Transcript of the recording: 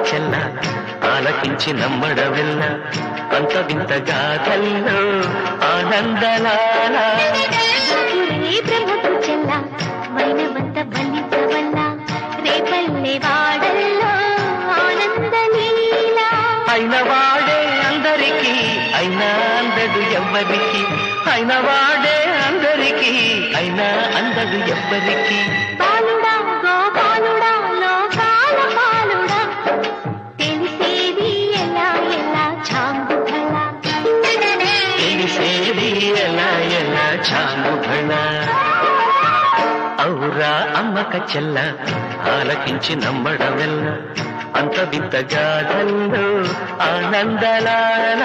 చెల్ల ఆలకించి నమ్మడవెల్ల అంత వింత గాథల్లో ఆనందలాల బ్రహ్మకు చెల్ల వైనవంత బలించవల్ల రేపల్లె వాడల్లో ఆనందలీల అయిన వాడే అందరికీ అయినా అందడు ఎవ్వరికి అయిన వాడే అందరికీ అయినా అందడు ఎవ్వరికి బాలుడా గోపాలుడా లోకాల పాలుడా తెలిసేది ఎలా ఎలా చాంగుఫల తెలిసేది ఎలా ఎలా చాంగుఫల ఔరా అమ్మక చెల్ల ఆలకించి నమ్మడవెల్ల అంత వింత గాథల్లో ఆనందలాల